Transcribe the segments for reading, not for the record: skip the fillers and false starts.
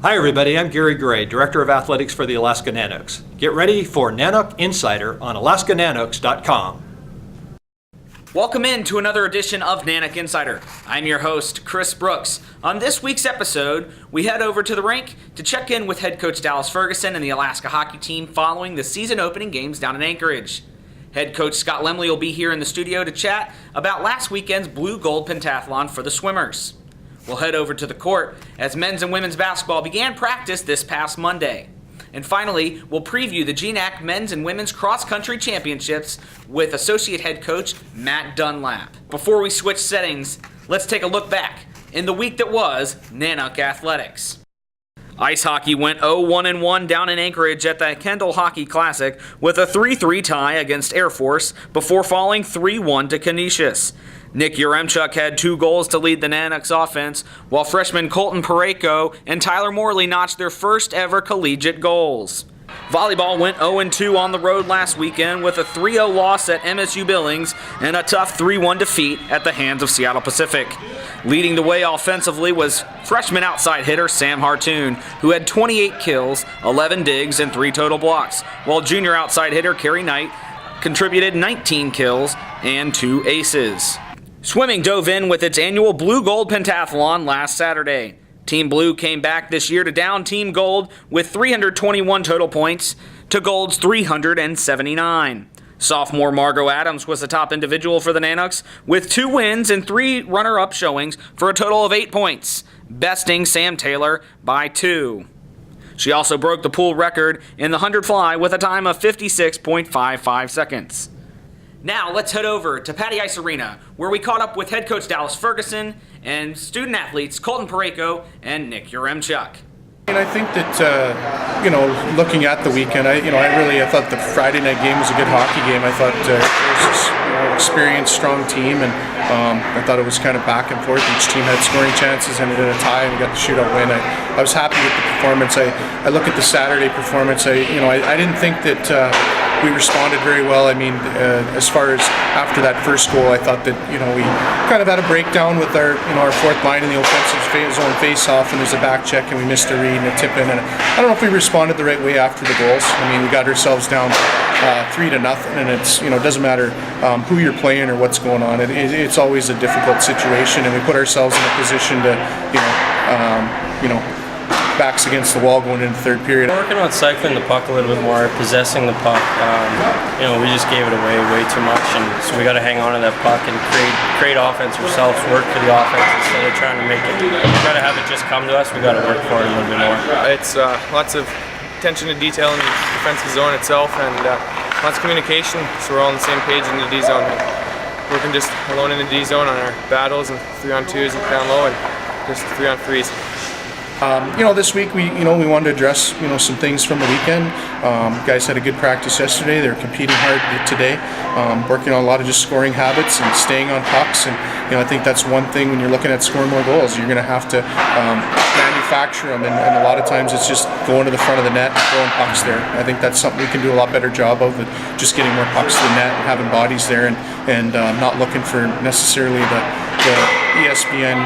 Hi everybody, I'm Gary Gray, Director of Athletics for the Alaska Nanooks. Get ready for Nanook Insider on AlaskaNanooks.com. Welcome in to another edition of Nanook Insider. I'm your host, Chris Brooks. On this week's episode, we head over to the rink to check in with head coach Dallas Ferguson and the Alaska hockey team following the season opening games down in Anchorage. Head coach Scott Lemley will be here in the studio to chat about last weekend's blue-gold pentathlon for the swimmers. We'll head over to the court as men's and women's basketball began practice this past Monday. And finally, we'll preview the GNAC men's and women's cross-country championships with associate head coach Matt Dunlap. Before we switch settings, let's take a look back in the week that was Nanook Athletics. Ice hockey went 0-1-1 down in Anchorage at the Kendall Hockey Classic with a 3-3 tie against Air Force before falling 3-1 to Canisius. Nick Yaremchuk had 2 goals to lead the Nanooks offense, while freshmen Colton Parayko and Tyler Morley notched their first ever collegiate goals. Volleyball went 0-2 on the road last weekend with a 3-0 loss at MSU Billings and a tough 3-1 defeat at the hands of Seattle Pacific. Leading the way offensively was freshman outside hitter Sam Hartoon, who had 28 kills, 11 digs, and 3 total blocks, while junior outside hitter Kerry Knight contributed 19 kills and 2 aces. Swimming dove in with its annual blue-gold pentathlon last Saturday. Team Blue came back this year to down Team Gold with 321 total points to Gold's 379. Sophomore Margot Adams was the top individual for the Nanooks with 2 wins and 3 runner-up showings for a total of 8 points, besting Sam Taylor by 2. She also broke the pool record in the 100 fly with a time of 56.55 seconds. Now let's head over to Patty Ice Arena, where we caught up with head coach Dallas Ferguson and student athletes Colton Parayko and Nick Yaremchuk. And I think that, looking at the weekend, I thought the Friday night game was a good hockey game. I thought it was this experienced, strong team, and I thought it was kind of back and forth. Each team had scoring chances, ended in a tie, and we got the shootout win. I was happy with the performance. I look at the Saturday performance. I didn't think that we responded very well. I mean, as far as after that first goal, I thought that we kind of had a breakdown with our fourth line in the offensive zone face-off, and there's a back check, and we missed a read and a tip in. And I don't know if we responded the right way after the goals. I mean, we got ourselves down 3-0, and it's it doesn't matter who you're playing or what's going on. It's always a difficult situation, and we put ourselves in a position to backs against the wall going into the third period. We're working on cycling the puck a little bit more, possessing the puck. We just gave it away way too much, and so we got to hang on to that puck and create offense ourselves, work for the offense instead of trying to make it. We got to have it just come to us. We got to work for it a little bit more. It's lots of attention to detail in the defensive zone itself, and lots of communication, so we're all on the same page in the D zone. Working just alone in the D zone on our battles and 3-on-2s and down low, and just 3-on-3s. This week we wanted to address some things from the weekend. Guys had a good practice yesterday. They're competing hard today, working on a lot of just scoring habits and staying on pucks. And I think that's one thing when you're looking at scoring more goals. You're going to have to manufacture them, and a lot of times it's just going to the front of the net and throwing pucks there. I think that's something we can do a lot better job of, just getting more pucks to the net and having bodies there, and not looking for necessarily the ESPN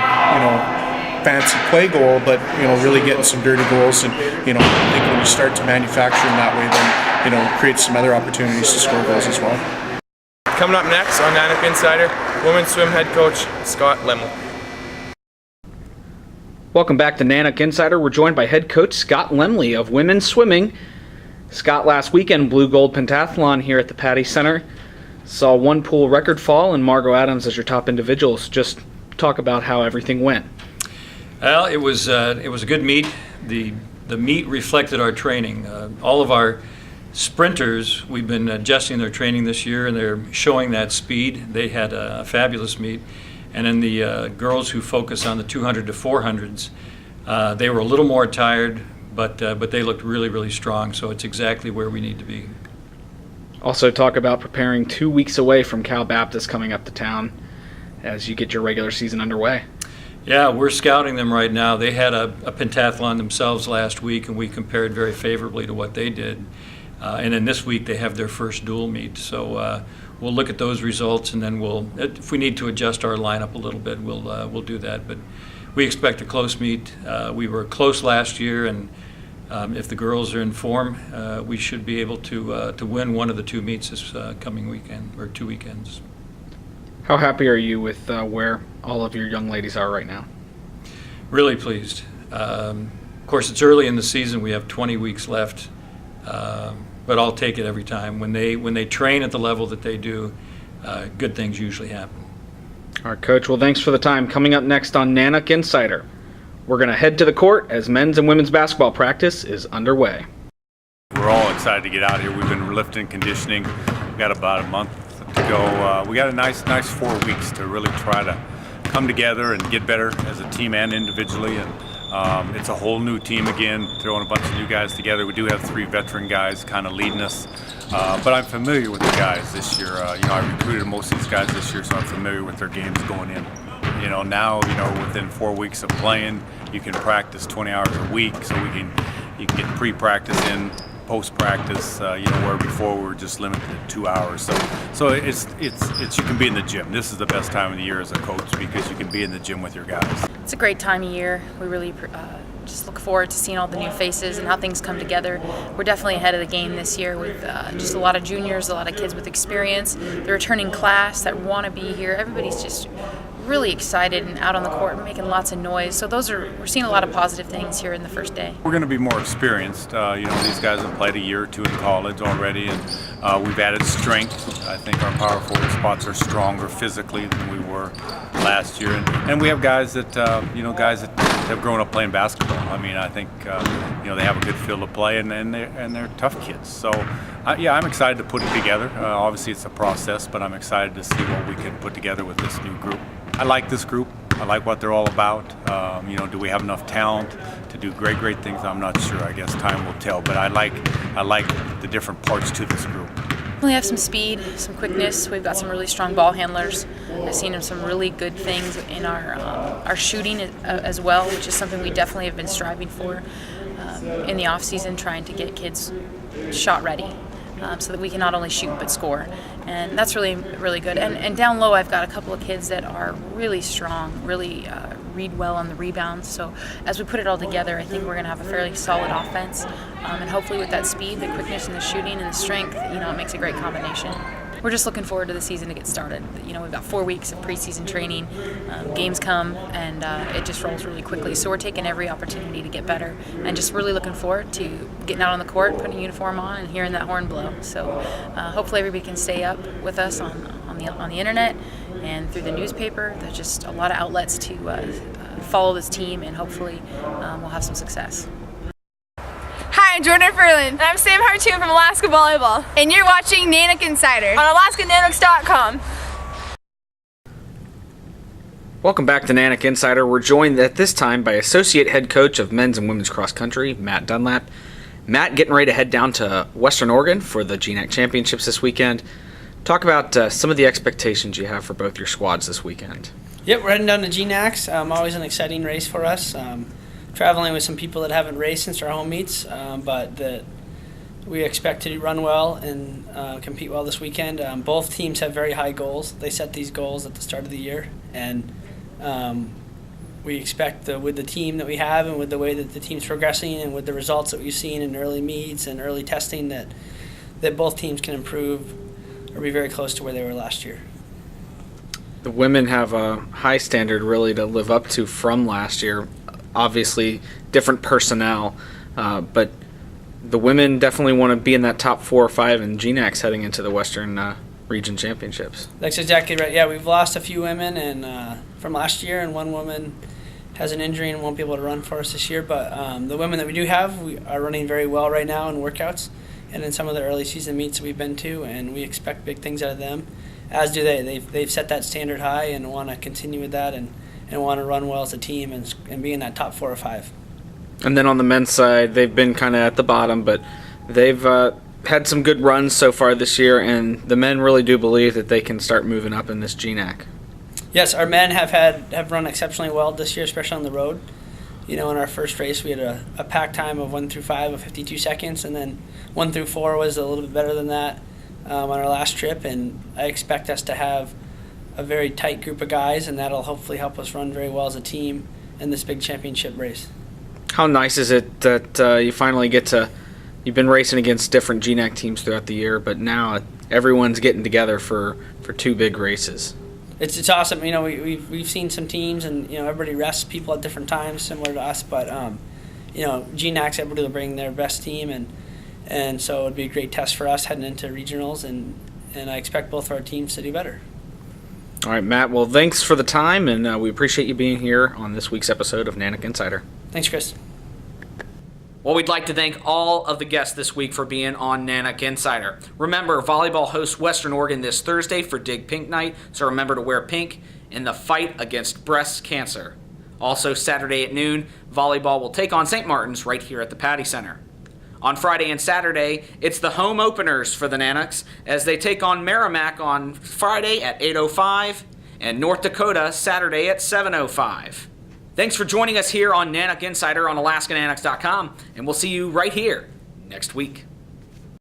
fancy play goal, but really getting some dirty goals. And I think when you start to manufacture them that way, then it creates some other opportunities to score goals as well. Coming up next on Nanook Insider, women's swim head coach Scott Lemley. Welcome back to Nanook Insider. We're joined by head coach Scott Lemley of women's swimming. Scott, last weekend blue-gold pentathlon here at the Patty Center saw 1 pool record fall and Margot Adams as your top individuals. Just talk about how everything went. Well, it was a good meet. The meet reflected our training. All of our sprinters, we've been adjusting their training this year, and they're showing that speed. They had a fabulous meet. And then the girls who focus on the 200 to 400s, they were a little more tired, but they looked really, really strong. So it's exactly where we need to be. Also talk about preparing 2 weeks away from Cal Baptist coming up to town as you get your regular season underway. Yeah, we're scouting them right now. They had a pentathlon themselves last week, and we compared very favorably to what they did. And then this week they have their first dual meet. So we'll look at those results, and then if we need to adjust our lineup a little bit, we'll do that. But we expect a close meet. We were close last year, and if the girls are in form, we should be able to win one of the two meets this coming weekend, or 2 weekends. How happy are you with where all of your young ladies are right now? Really pleased. Of course, it's early in the season. We have 20 weeks left, but I'll take it every time. When they train at the level that they do, good things usually happen. All right, Coach. Well, thanks for the time. Coming up next on Nanook Insider, we're going to head to the court as men's and women's basketball practice is underway. We're all excited to get out here. We've been lifting, conditioning. We've got about a month to go. We got a nice 4 weeks to really try to come together and get better as a team and individually. And it's a whole new team again, throwing a bunch of new guys together. We do have 3 veteran guys kind of leading us, but I'm familiar with the guys this year. I recruited most of these guys this year, so I'm familiar with their games going in. Now, within 4 weeks of playing, you can practice 20 hours a week, so you can get pre-practice in, post-practice, where before we were just limited to 2 hours. So it's you can be in the gym. This is the best time of the year as a coach because you can be in the gym with your guys. It's a great time of year. We really just look forward to seeing all the new faces and how things come together. We're definitely ahead of the game this year with just a lot of juniors, a lot of kids with experience, the returning class that want to be here. Everybody's just really excited and out on the court and making lots of noise. So we're seeing a lot of positive things here in the first day. We're going to be more experienced. These guys have played a year or 2 in college already, and we've added strength. I think our power forward spots are stronger physically than we were last year, and we have guys that have grown up playing basketball. I think they have a good field to play, and they're tough kids. So I'm excited to put it together. Obviously, it's a process, but I'm excited to see what we can put together with this new group. I like this group. I like what they're all about. Do we have enough talent to do great things? I'm not sure. I guess time will tell. But I like the different parts to this group. We have some speed, some quickness. We've got some really strong ball handlers. I've seen some really good things in our shooting as well, which is something we definitely have been striving for in the off season, trying to get kids shot ready. So that we can not only shoot but score, and that's really good. And down low, I've got a couple of kids that are really strong, really read well on the rebounds. So as we put it all together, I think we're going to have a fairly solid offense, and hopefully with that speed, the quickness, and the shooting and the strength, it makes a great combination. We're just looking forward to the season to get started. We've got 4 weeks of preseason training, games come, and it just rolls really quickly. So we're taking every opportunity to get better, and just really looking forward to getting out on the court, putting a uniform on, and hearing that horn blow. So hopefully everybody can stay up with us on the internet and through the newspaper. There's just a lot of outlets to follow this team, and hopefully we'll have some success. Hi, I'm Jordan Ferland. And I'm Sam Hartoon from Alaska Volleyball. And you're watching Nanook Insider on AlaskaNanooks.com. Welcome back to Nanook Insider. We're joined at this time by Associate Head Coach of Men's and Women's Cross Country, Matt Dunlap. Matt, getting ready to head down to Western Oregon for the GNAC Championships this weekend. Talk about some of the expectations you have for both your squads this weekend. Yep, we're heading down to GNACs. Always an exciting race for us. Traveling with some people that haven't raced since our home meets, but that we expect to run well and compete well this weekend. Both teams have very high goals. They set these goals at the start of the year, and we expect with the team that we have and with the way that the team's progressing and with the results that we've seen in early meets and early testing that both teams can improve or be very close to where they were last year. The women have a high standard really to live up to from last year. Obviously, different personnel, but the women definitely want to be in that top 4 or 5 in GNACs heading into the Western Region Championships. That's exactly right. Yeah, we've lost a few women and from last year, and one woman has an injury and won't be able to run for us this year. But the women that we do have, we are running very well right now in workouts and in some of the early season meets that we've been to, and we expect big things out of them, as do they. They've set that standard high and want to continue with that and want to run well as a team and be in that top 4 or 5. And then on the men's side, they've been kind of at the bottom, but they've had some good runs so far this year, and the men really do believe that they can start moving up in this GNAC. Yes, our men have run exceptionally well this year, especially on the road. In our first race, we had a pack time of 1 through 5 of 52 seconds, and then 1 through 4 was a little bit better than that on our last trip, and I expect us to have a very tight group of guys, and that'll hopefully help us run very well as a team in this big championship race. How nice is it that you finally get to? You've been racing against different GNAC teams throughout the year, but now everyone's getting together for 2 big races. It's awesome. You know, we've seen some teams, and you know, everybody rests people at different times, similar to us. But you know, GNAC's able to bring their best team, and so it'd be a great test for us heading into regionals, and I expect both of our teams to do better. All right, Matt. Well, thanks for the time, and we appreciate you being here on this week's episode of Nanook Insider. Thanks, Chris. Well, we'd like to thank all of the guests this week for being on Nanook Insider. Remember, volleyball hosts Western Oregon this Thursday for Dig Pink Night, so remember to wear pink in the fight against breast cancer. Also, Saturday at noon, volleyball will take on St. Martin's right here at the Patty Center. On Friday and Saturday, it's the home openers for the Nanooks as they take on Merrimack on Friday at 8:05 and North Dakota Saturday at 7:05. Thanks for joining us here on Nanook Insider on AlaskaNanooks.com, and we'll see you right here next week.